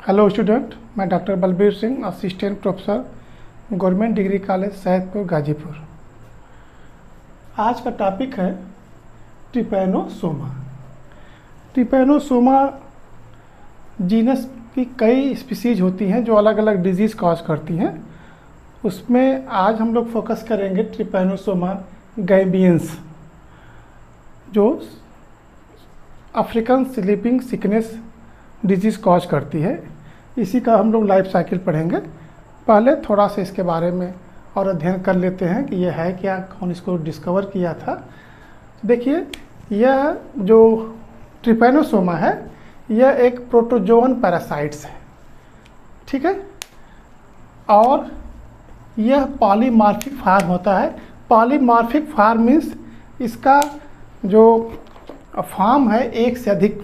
Hello student, मैं doctor Balbir Singh, assistant professor, government degree college Saidpur Ghazipur. आज का टॉपिक है ट्रिपैनोसोमा। ट्रिपैनोसोमा जीनस की कई स्पीसीज होती हैं जो अलग अलग डिजीज़ कॉज करती हैं। उसमें आज हम लोग फोकस करेंगे ट्रिपैनोसोमा गैबियंस, जो African sleeping sickness disease cause करती है। इसी का हम लोग लाइफ साइकिल पढ़ेंगे। पहले थोड़ा सा इसके बारे में और अध्ययन कर लेते हैं कि यह है क्या, कौन इसको डिस्कवर किया था। देखिए, यह जो ट्रिपैनोसोमा है यह एक प्रोटोजोअन पैरासाइट्स है, ठीक है। और यह पॉलीमॉर्फिक फार्म होता है। पॉलीमॉर्फिक फार्म मीन्स इसका जो फार्म है एक से अधिक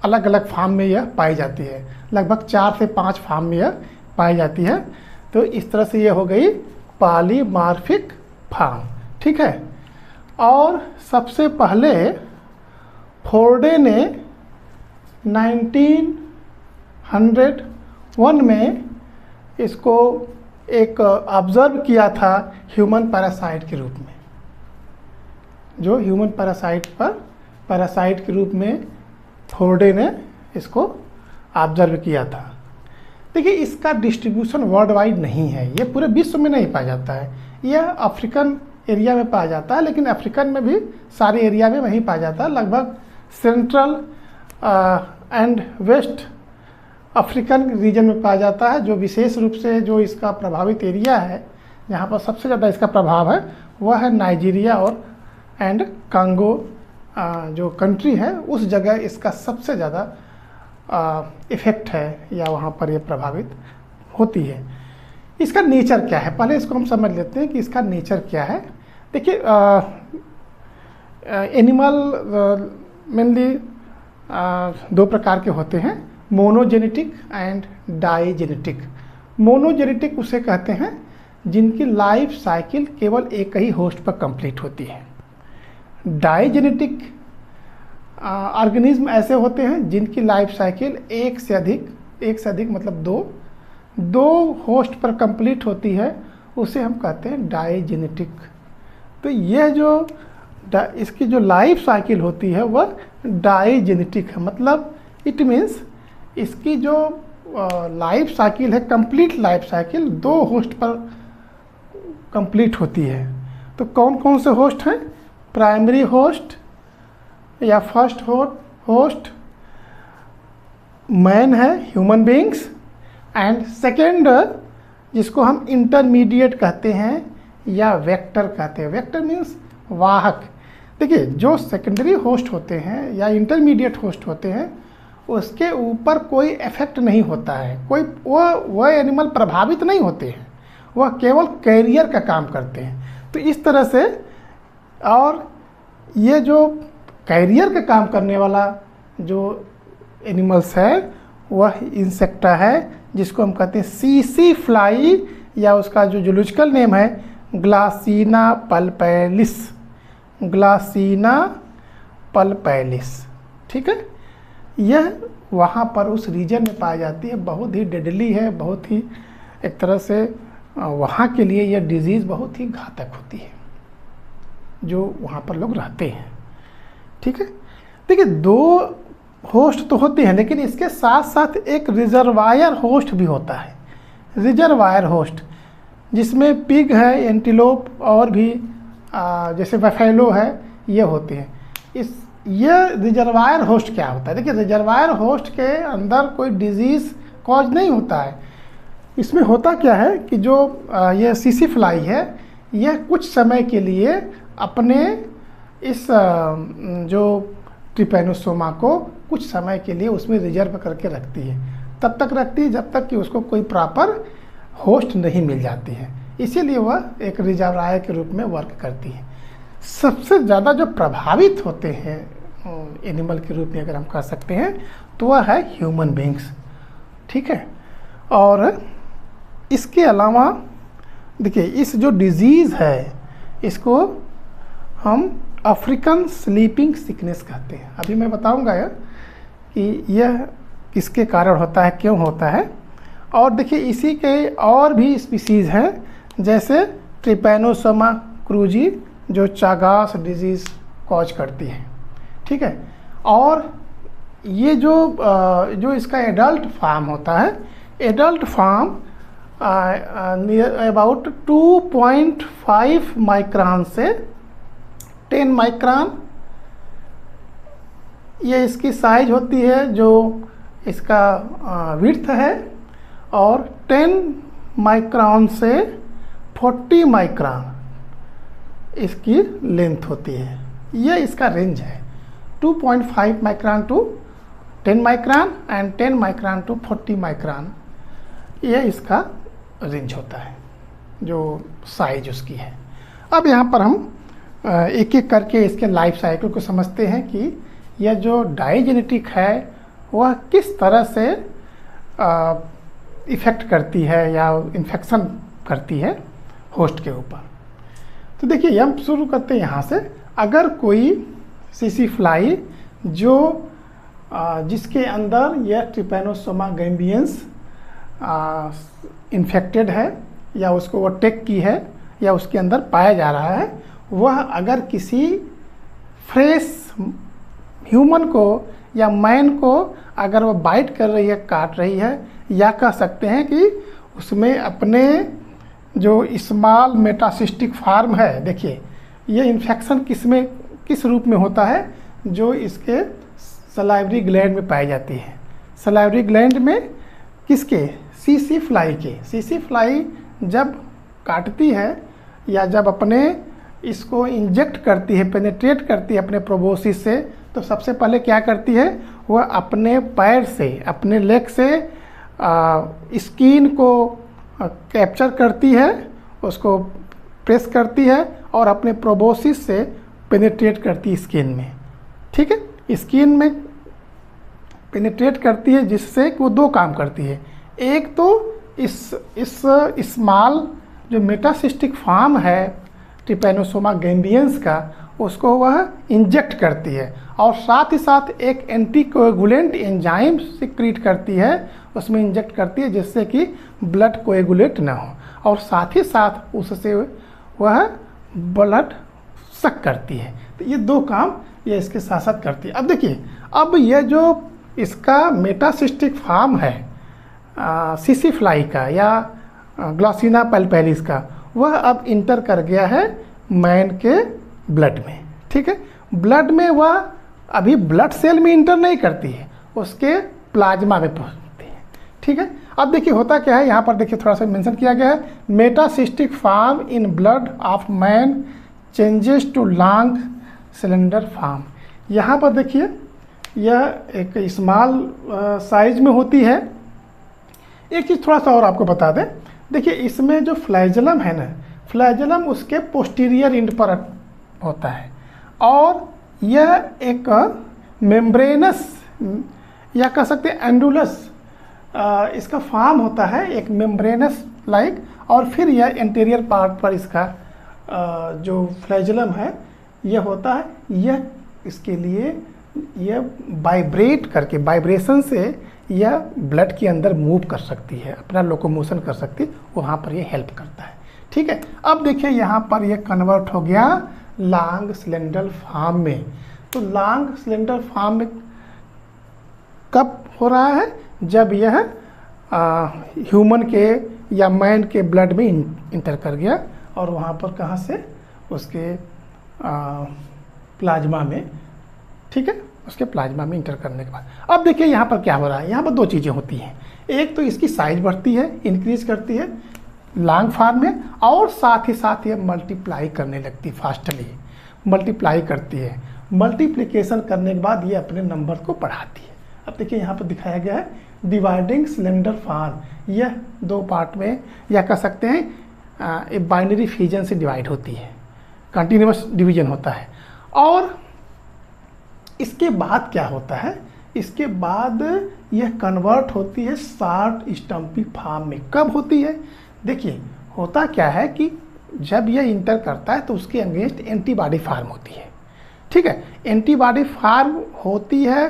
अलग अलग फार्म में यह पाई जाती है। लगभग 4 से 5 फार्म में यह पाई जाती है। तो इस तरह से यह हो गई पॉलीमॉर्फिक फार्म, ठीक है। और सबसे पहले फोर्डे ने 1901 में इसको एक ऑब्जर्व किया था ह्यूमन पैरासाइट के रूप में, जो ह्यूमन पैरासाइट के रूप में फोर्डे ने इसको ऑब्जर्व किया था। देखिए, इसका डिस्ट्रीब्यूशन वर्ल्ड वाइड नहीं है, ये पूरे विश्व में नहीं पाया जाता है। यह अफ्रीकन एरिया में पाया जाता है, लेकिन अफ्रीकन में भी सारे एरिया में वहीं पाया जाता है। लगभग central and west African region में पाया जाता है। जो विशेष रूप से जो इसका प्रभावित एरिया है, जहाँ पर सबसे ज़्यादा इसका प्रभाव है, वह है नाइजीरिया और एंड कांगो जो कंट्री है, उस जगह इसका सबसे ज़्यादा इफ़ेक्ट है या वहाँ पर ये प्रभावित होती है। इसका नेचर क्या है, पहले इसको हम समझ लेते हैं कि इसका नेचर क्या है। देखिए, एनिमल मेनली 2 प्रकार के होते हैं, मोनोजेनेटिक एंड डाइजेनेटिक। मोनोजेनेटिक उसे कहते हैं जिनकी लाइफ साइकिल केवल एक ही होस्ट पर कंप्लीट होती है। डाइजेनेटिक ऑर्गेनिज्म ऐसे होते हैं जिनकी लाइफ साइकिल एक से अधिक मतलब दो होस्ट पर कंप्लीट होती है, उसे हम कहते हैं डाइजेनेटिक। तो यह जो इसकी जो लाइफ साइकिल होती है वह डाइजेनेटिक है। मतलब इट मीन्स इसकी जो लाइफ साइकिल है, कंप्लीट लाइफ साइकिल 2 होस्ट पर कंप्लीट होती है। तो कौन कौन से होस्ट हैं? प्राइमरी होस्ट या फर्स्ट होस्ट मैन है, ह्यूमन बींग्स, एंड सेकेंड जिसको हम इंटरमीडिएट कहते हैं या वेक्टर कहते हैं। वेक्टर मीन्स वाहक। देखिए, जो सेकेंडरी होस्ट होते हैं या इंटरमीडिएट होस्ट होते हैं उसके ऊपर कोई इफेक्ट नहीं होता है, कोई वह एनिमल प्रभावित नहीं होते हैं, वह केवल कैरियर का काम करते हैं। तो इस तरह से, और ये जो कैरियर का काम करने वाला जो एनिमल्स है वह इंसेक्टा है, जिसको हम कहते हैं सीसी फ्लाई, या उसका जो जूलॉजिकल नेम है ग्लासिना पल्पैलिस। ग्लासिना पल्पैलिस, ठीक है। यह वहाँ पर उस रीजन में पाई जाती है, बहुत ही डेडली है, बहुत ही एक तरह से वहाँ के लिए यह डिजीज़ बहुत ही घातक होती है जो वहाँ पर लोग रहते हैं, ठीक है। देखिए, 2 होस्ट तो होते हैं, लेकिन इसके साथ साथ एक रिजर्वायर होस्ट भी होता है। रिजर्वायर होस्ट जिसमें पिग है, एंटीलोप और भी जैसे बफेलो है, ये होते हैं। ये रिजर्वायर होस्ट क्या होता है? देखिए, रिजर्वायर होस्ट के अंदर कोई डिजीज़ कॉज नहीं होता है। इसमें होता क्या है कि जो ये सीसी फ्लाई है, यह कुछ समय के लिए अपने इस जो ट्रिपैनोसोमा को कुछ समय के लिए उसमें रिजर्व करके रखती है। तब तक रखती है जब तक कि उसको कोई प्रॉपर होस्ट नहीं मिल जाती है। इसीलिए वह एक रिजर्वायर के रूप में वर्क करती है। सबसे ज़्यादा जो प्रभावित होते हैं एनिमल के रूप में अगर हम कह सकते हैं तो वह है ह्यूमन बींग्स, ठीक है। और इसके अलावा देखिए, इस जो डिजीज़ है इसको हम अफ्रीकन स्लीपिंग सिकनेस कहते हैं। अभी मैं बताऊंगा कि यह किसके कारण होता है, क्यों होता है। और देखिए इसी के और भी स्पीसीज़ हैं, जैसे ट्रिपैनोसोमा क्रूजी जो चागास डिजीज़ कॉज करती है, ठीक है। और ये जो इसका एडल्ट फार्म होता है, adult form near about 2.5 micron से 10 माइक्रोन ये इसकी साइज होती है, जो इसका विड्थ है, और 10 माइक्रोन से 40 माइक्रोन इसकी लेंथ होती है। ये इसका रेंज है, 2.5 micron to 10 micron and 10 micron to 40 micron, ये इसका रेंज होता है, जो साइज उसकी है। अब यहाँ पर हम एक एक करके इसके लाइफ साइकिल को समझते हैं कि यह जो डाइजेनेटिक है वह किस तरह से इफ़ेक्ट करती है या इन्फेक्शन करती है होस्ट के ऊपर। तो देखिए हम शुरू करते हैं यहाँ से। अगर कोई सीसी फ्लाई जो जिसके अंदर यह ट्रिपैनोसोमा गैम्बियंस इन्फेक्टेड है या उसको वो टेक की है या उसके अंदर पाया जा रहा है, वह अगर किसी फ्रेश ह्यूमन को या मैन को अगर वो बाइट कर रही है, काट रही है, या कह सकते हैं कि उसमें अपने जो स्मॉल मेटासिस्टिक फार्म है, देखिए ये इन्फेक्शन किस रूप में होता है, जो इसके सलाइवरी ग्लैंड में पाई जाती है। सलाइवरी ग्लैंड में किसके, सीसी फ्लाई के। सीसी फ्लाई जब काटती है या जब अपने इसको इंजेक्ट करती है, पेनेट्रेट करती है अपने प्रोबोसिस से, तो सबसे पहले क्या करती है, वह अपने पैर से, अपने लेग से स्किन को कैप्चर करती है, उसको प्रेस करती है और अपने प्रोबोसिस से पेनेट्रेट करती है स्किन में, ठीक है। स्किन में पेनेट्रेट करती है, जिससे कि वो दो काम करती है। एक तो इस स्मॉल जो मेटासिस्टिक फार्म है ट्रिपैनोसोमा गैम्बियंस का, उसको वह इंजेक्ट करती है, और साथ ही साथ एक एंटीकोएगुलेंट एंजाइम सिक्रीट करती है, उसमें इंजेक्ट करती है, जिससे कि ब्लड कोएगुलेट ना हो, और साथ ही साथ उससे वह ब्लड सक करती है। तो ये दो काम ये इसके साथ साथ करती है। अब देखिए, अब ये जो इसका मेटासिस्टिक फार्म है सीसी फ्लाई का या ग्लॉसिना पल्पेलिस का, वह अब इंटर कर गया है मैन के ब्लड में, ठीक है। ब्लड में वह अभी ब्लड सेल में इंटर नहीं करती है, उसके प्लाज्मा में पहुंचती है, ठीक है। अब देखिए होता क्या है, यहाँ पर देखिए थोड़ा सा मेंशन किया गया है, metacyclic form in blood of man changes to long cylinder form. यहाँ पर देखिए यह एक स्मॉल साइज में होती है। एक चीज़ थोड़ा सा और आपको बता दें, देखिए इसमें जो फ्लैजलम है ना, फ्लैजलम उसके पोस्टीरियर एंड पर होता है, और यह एक मेम्ब्रेनस या कह सकते हैं एंडुलस इसका फॉर्म होता है, एक मेम्ब्रेनस लाइक, और फिर यह इंटीरियर पार्ट पर इसका जो फ्लैजलम है यह होता है। यह इसके लिए यह वाइब्रेट करके, वाइब्रेशन से यह ब्लड के अंदर मूव कर सकती है, अपना लोकोमोशन कर सकती है, वहाँ पर यह हेल्प करता है, ठीक है। अब देखिए यहाँ पर यह कन्वर्ट हो गया लॉन्ग सिलेंडर फार्म में। तो लॉन्ग सिलेंडर फार्म में कब हो रहा है, जब यह ह्यूमन के या मैन के ब्लड में इंटर कर गया, और वहाँ पर कहाँ से, उसके प्लाज्मा में, ठीक है, उसके प्लाज्मा में इंटर करने के बाद। अब देखिए यहाँ पर क्या हो रहा है, यहाँ पर दो चीज़ें होती हैं। एक तो इसकी साइज बढ़ती है, इंक्रीज करती है लॉन्ग फार्म में, और साथ ही साथ ये मल्टीप्लाई करने लगती है, फास्टली मल्टीप्लाई करती है। मल्टीप्लिकेशन करने के बाद ये अपने नंबर को बढ़ाती है। अब देखिए यहाँ पर दिखाया गया है डिवाइडिंग सिलेंडर फार्म, यह दो पार्ट में, या कह सकते हैं एक बाइनरी फिजन से डिवाइड होती है, कंटिन्यूस डिवीजन होता है। और इसके बाद क्या होता है, इसके बाद यह कन्वर्ट होती है शॉर्ट स्टम्पी फार्म में। कब होती है, देखिए होता क्या है कि जब यह इंटर करता है तो उसके अगेंस्ट एंटीबॉडी फार्म होती है, ठीक है। एंटीबॉडी फार्म होती है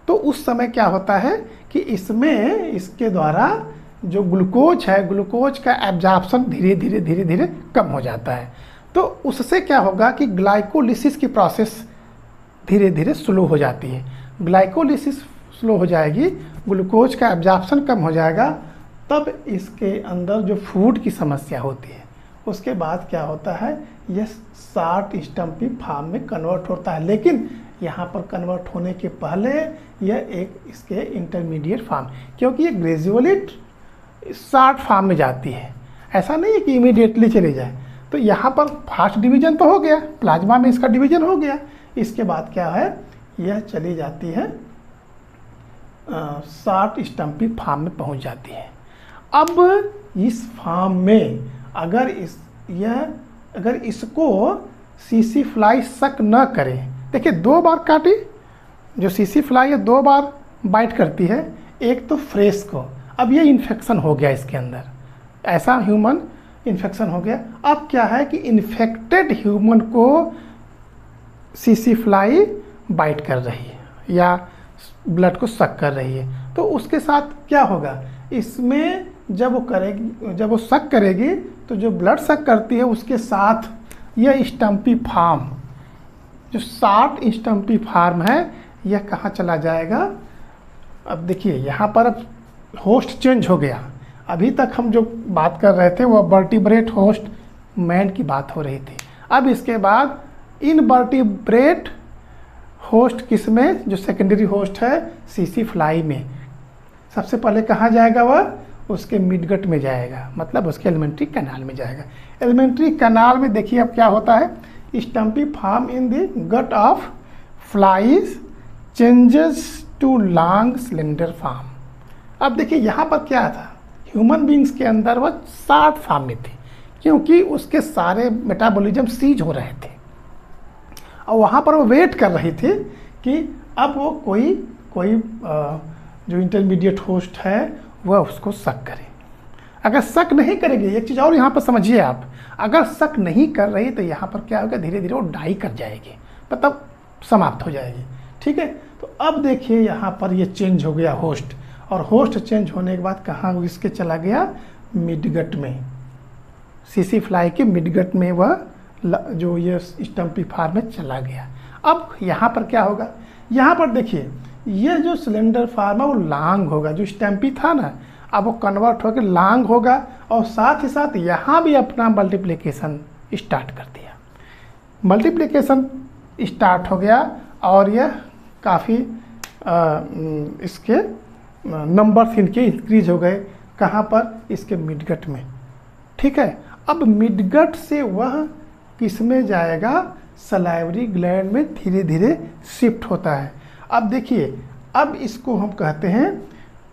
तो उस समय क्या होता है कि कि इसमें इसके द्वारा जो ग्लूकोज है, ग्लूकोज का एब्जॉर्प्शन धीरे धीरे कम हो जाता है। तो उससे क्या होगा कि ग्लाइकोलिसिस की प्रोसेस धीरे धीरे स्लो हो जाती है। ग्लाइकोलिसिस स्लो हो जाएगी, ग्लूकोज का एब्जॉर्प्शन कम हो जाएगा, तब इसके अंदर जो फूड की समस्या होती है उसके बाद क्या होता है, यह शॉर्ट स्टम्पी फॉर्म में कन्वर्ट होता है। लेकिन यहाँ पर कन्वर्ट होने के पहले यह एक इसके इंटरमीडिएट फॉर्म, क्योंकि ये ग्रेजुअली शॉर्ट फॉर्म में जाती है, ऐसा नहीं है कि इमीडिएटली चली जाए। तो यहाँ पर फास्ट डिवीजन तो हो गया, प्लाज्मा में इसका डिवीजन हो गया, इसके बाद क्या है, यह चली जाती है शॉर्ट स्टम्पी फॉर्म में पहुँच जाती है। अब इस फॉर्म में अगर इसको सीसी फ्लाई सक न करे, देखिए 2 बार काटी, जो सीसी फ्लाई है 2 बार बाइट करती है, एक तो फ्रेश को, अब ये इन्फेक्शन हो गया इसके अंदर, ऐसा ह्यूमन इन्फेक्शन हो गया। अब क्या है कि इन्फेक्टेड ह्यूमन को सीसी फ्लाई बाइट कर रही है या ब्लड को सक कर रही है, तो उसके साथ क्या होगा, इसमें जब वो सक करेगी तो जो ब्लड सक करती है उसके साथ यह स्टम्पी फॉर्म, जो शॉर्ट स्टम्पी फॉर्म है, यह कहाँ चला जाएगा। अब देखिए यहाँ पर अब होस्ट चेंज हो गया। अभी तक हम जो बात कर रहे थे वो वर्टिब्रेट होस्ट मैन की बात हो रही थी। अब इसके बाद इनवर्टिब्रेट होस्ट किसमें, जो सेकेंडरी होस्ट है सीसी फ्लाई में, सबसे पहले कहाँ जाएगा, वह उसके मिडगट में जाएगा, मतलब उसके एलिमेंट्री कैनाल में जाएगा। एलिमेंट्री कैनाल में देखिए अब क्या होता है, stumpy form in the gut of flies changes to long cylinder form. अब देखिए यहाँ पर क्या था, ह्यूमन बींग्स के अंदर वह शॉर्ट फॉर्म में थी, क्योंकि उसके सारे मेटाबॉलिज्म सीज हो रहे थे और वहाँ पर वो वेट कर रही थी कि अब वो कोई जो इंटरमीडिएट होस्ट है वह उसको सक करे। अगर सक नहीं करेगी, एक चीज़ और यहाँ पर समझिए आप, अगर सक नहीं कर रही तो यहाँ पर क्या होगा, धीरे धीरे वो डाई कर जाएगी, मतलब समाप्त हो जाएगी। ठीक है, तो अब देखिए यहाँ पर ये चेंज हो गया होस्ट, और होस्ट चेंज होने के बाद कहाँ इसके चला गया, मिडगट में, सीसी फ्लाई के मिडगट में वह जो ये स्टम्पी फॉर्म में चला गया। अब यहाँ पर क्या होगा, यहाँ पर देखिए ये जो सिलेंडर फॉर्म है वो लॉन्ग होगा, जो स्टम्पी था ना अब वो कन्वर्ट होकर लॉन्ग होगा, और साथ ही साथ यहाँ भी अपना मल्टीप्लिकेशन स्टार्ट कर दिया। मल्टीप्लिकेशन स्टार्ट हो गया और यह काफ़ी इसके नंबर्स इनके इंक्रीज हो गए, कहाँ पर, इसके मिडगट में। ठीक है, अब मिडगट से वह किस में जाएगा, सलाइवरी ग्लैंड में धीरे धीरे शिफ्ट होता है। अब देखिए, अब इसको हम कहते हैं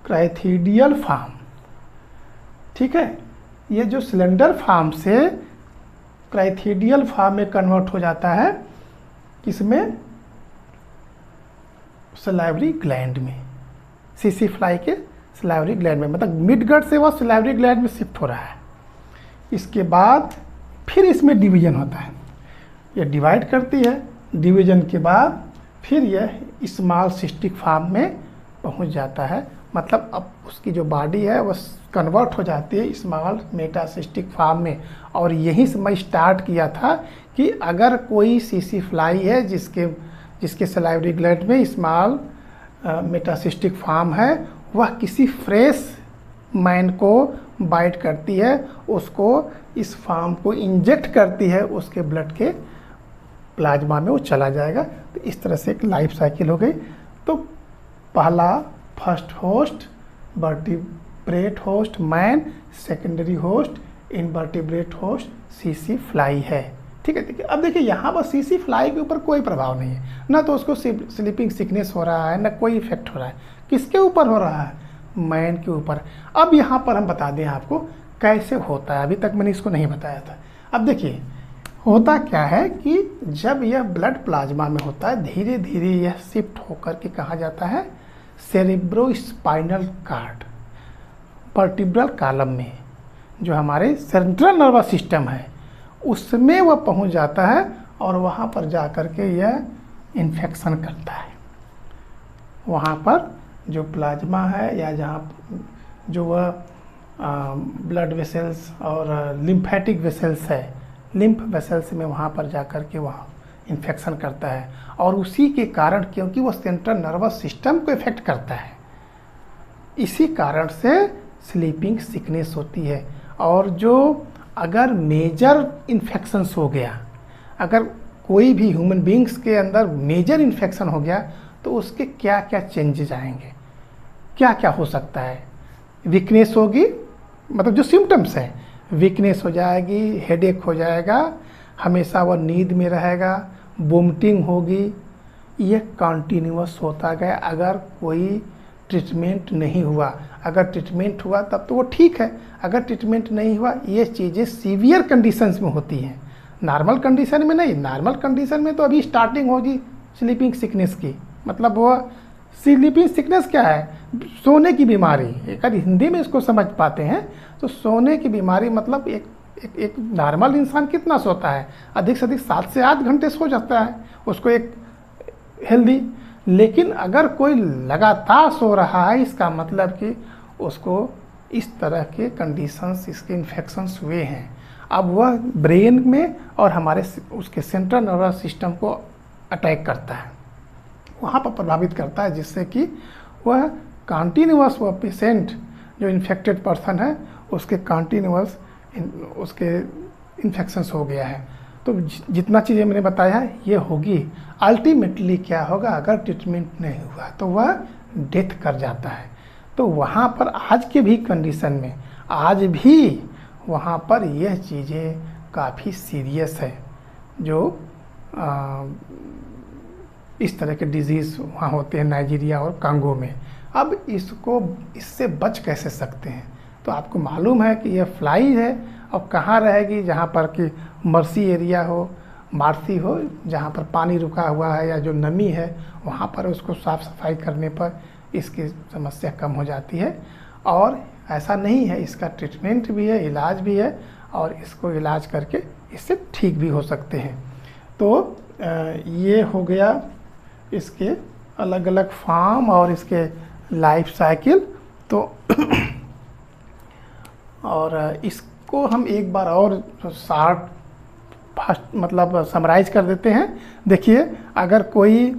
क्राइथीडियल फॉर्म। ठीक है, ये जो सिलेंडर फॉर्म से क्राइथीडियल फॉर्म में कन्वर्ट हो जाता है, किसमें, सलाइवरी ग्लैंड में, सीसी फ्लाई के सलाइवरी ग्लैंड में, मतलब मिडगट से वह सलाइवरी ग्लैंड में शिफ्ट हो रहा है। इसके बाद फिर इसमें डिवीजन होता है, यह डिवाइड करती है, डिवीजन के बाद फिर यह स्मॉल सिस्टिक फॉर्म में पहुंच जाता है, मतलब अब उसकी जो बॉडी है वह कन्वर्ट हो जाती है स्मॉल मेटासिस्टिक फॉर्म में। और यहीं से मैं स्टार्ट किया था कि अगर कोई सीसी फ्लाई है जिसके सलाइवरी ग्लैंड में स्मॉल मेटासिस्टिक फॉर्म है, वह किसी फ्रेश मैन को बाइट करती है, उसको इस फॉर्म को इंजेक्ट करती है, उसके ब्लड के प्लाज्मा में वो चला जाएगा। तो इस तरह से एक लाइफ साइकिल हो गई। तो पहला first host vertebrate host man, secondary host invertebrate host CC fly है। ठीक है, अब देखिए यहाँ पर सीसी फ्लाई के ऊपर कोई प्रभाव नहीं है, ना तो उसको स्लीपिंग सिकनेस हो रहा है, ना कोई इफेक्ट हो रहा है। किसके ऊपर हो रहा है, मैन के ऊपर। अब यहाँ पर हम बता दें आपको कैसे होता है, अभी तक मैंने इसको नहीं बताया था। अब देखिए होता क्या है कि जब यह ब्लड प्लाज्मा में होता है, धीरे धीरे यह शिफ्ट होकर के कहाँ जाता है, सेरेब्रोस्पाइनल कार्ड, वर्टिब्रल कॉलम में, जो हमारे सेंट्रल नर्वस सिस्टम है उसमें वह पहुंच जाता है, और वहाँ पर जा कर के यह इन्फेक्शन करता है। वहाँ पर जो प्लाज्मा है या जहाँ जो वह ब्लड वेसल्स और लिम्फेटिक वेसल्स है, लिम्फ वेसल्स में वहाँ पर जा कर के वहाँ इन्फेक्शन करता है, और उसी के कारण, क्योंकि वो सेंट्रल नर्वस सिस्टम को इफेक्ट करता है, इसी कारण से स्लीपिंग सिकनेस होती है। और जो अगर मेजर इन्फेक्शंस हो गया, अगर कोई भी ह्यूमन बींग्स के अंदर मेजर इन्फेक्शन हो गया तो उसके क्या क्या चेंजेस आएंगे, क्या क्या हो सकता है। वीकनेस होगी, मतलब जो सिम्टम्स हैं, वीकनेस हो जाएगी, हेडेक हो जाएगा, हमेशा वह नींद में रहेगा, वोमिटिंग होगी, ये कंटिन्यूअस होता गया अगर कोई ट्रीटमेंट नहीं हुआ। अगर ट्रीटमेंट हुआ तब तो वो ठीक है, अगर ट्रीटमेंट नहीं हुआ ये चीज़ें सीवियर कंडीशंस में होती हैं, नॉर्मल कंडीशन में नहीं। नॉर्मल कंडीशन में तो अभी स्टार्टिंग होगी स्लीपिंग सिकनेस की, मतलब वो स्लीपिंग सिकनेस क्या है, सोने की बीमारी। अगर हिंदी में इसको समझ पाते हैं तो सोने की बीमारी मतलब एक नॉर्मल इंसान कितना सोता है, अधिक से अधिक 7 से 8 घंटे सो जाता है, उसको एक हेल्दी। लेकिन अगर कोई लगातार सो रहा है, इसका मतलब कि उसको इस तरह के कंडीशंस, इसके इन्फेक्शंस हुए हैं। अब वह ब्रेन में और हमारे उसके सेंट्रल नर्वस सिस्टम को अटैक करता है, वहाँ पर प्रभावित करता है, जिससे कि वह कंटिन्यूअस, वह पेशेंट जो इन्फेक्टेड पर्सन है उसके कंटिन्यूअस उसके इन्फेक्शंस हो गया है। तो जितना चीज़ें मैंने बताया है ये होगी। अल्टीमेटली क्या होगा, अगर ट्रीटमेंट नहीं हुआ तो वह डेथ कर जाता है। तो वहाँ पर आज के भी कंडीशन में आज भी वहाँ पर यह चीज़ें काफ़ी सीरियस है, जो इस तरह के डिजीज़ वहाँ होते हैं नाइजीरिया और कांगो में। अब इससे बच कैसे सकते हैं, तो आपको मालूम है कि यह फ्लाई है और कहाँ रहेगी, जहाँ पर कि मर्सी एरिया हो, मार्सी हो, जहाँ पर पानी रुका हुआ है या जो नमी है वहाँ पर उसको साफ़ सफाई करने पर इसकी समस्या कम हो जाती है। और ऐसा नहीं है, इसका ट्रीटमेंट भी है, इलाज भी है, और इसको इलाज करके इससे ठीक भी हो सकते हैं। तो ये हो गया इसके अलग अलग फॉर्म और इसके लाइफ साइकिल। तो और इसको हम एक बार और शार्ट फास्ट मतलब समराइज कर देते हैं। देखिए, अगर कोई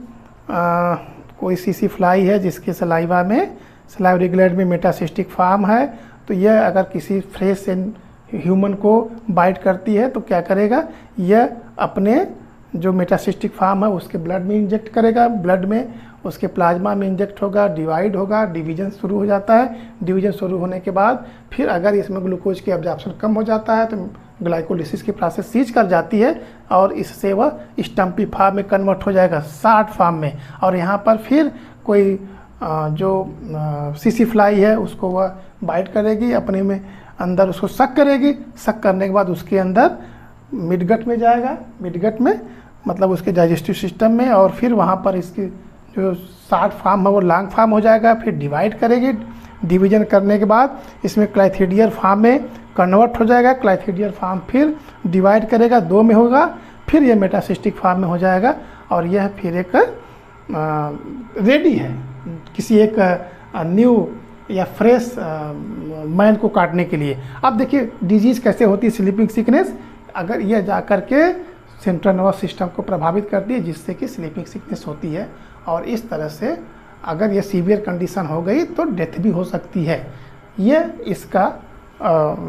सीसी फ्लाई है जिसके सलाइवा रेगुलेट में मेटासिस्टिक फॉर्म है, तो यह अगर किसी फ्रेश ह्यूमन को बाइट करती है तो क्या करेगा, यह अपने जो मेटासिस्टिक फॉर्म है उसके ब्लड में इंजेक्ट करेगा, ब्लड में उसके प्लाज्मा में इंजेक्ट होगा, डिवाइड होगा, डिवीजन शुरू हो जाता है। डिवीजन शुरू होने के बाद फिर अगर इसमें ग्लूकोज की एब्जॉर्प्शन कम हो जाता है तो ग्लाइकोलिसिस की प्रोसेस सीज कर जाती है और इससे वह स्टम्पी फॉर्म में कन्वर्ट हो जाएगा, शार्ट फॉर्म में। और यहाँ पर फिर कोई जो सीसी फ्लाई है उसको वह बाइट करेगी, अपने में अंदर उसको सक करेगी, सक करने के बाद उसके अंदर मिडगट में जाएगा, मिडगट में मतलब उसके डाइजेस्टिव सिस्टम में, और फिर वहाँ पर इसकी जो शार्ट फॉर्म है वो लॉन्ग फॉर्म हो जाएगा, फिर डिवाइड करेगी। डिवीजन करने के बाद इसमें क्लाइथीडियर फॉर्म में कन्वर्ट हो जाएगा, क्लाइथीडियर फॉर्म फिर डिवाइड करेगा, 2 में होगा, फिर ये मेटासिस्टिक फॉर्म में हो जाएगा, और यह फिर एक रेडी है किसी एक न्यू या फ्रेश मैन को काटने के लिए। अब देखिए डिजीज़ कैसे होती है स्लीपिंग सिकनेस, अगर यह जा कर के सेंट्रल नर्वस सिस्टम को प्रभावित करती है, जिससे कि स्लीपिंग सिकनेस होती है। और इस तरह से अगर ये सीवियर कंडीशन हो गई तो डेथ भी हो सकती है। ये इसका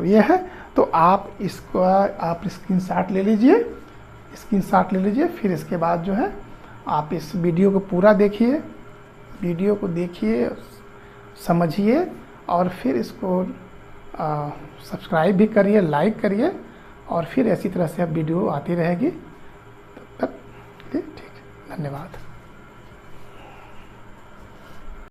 ये है। तो आप स्क्रीनशॉट ले लीजिए, फिर इसके बाद जो है आप इस वीडियो को पूरा देखिए, समझिए, और फिर इसको सब्सक्राइब भी करिए, लाइक करिए, और फिर इसी तरह से अब वीडियो आती रहेगी। तब तक ठीक, धन्यवाद।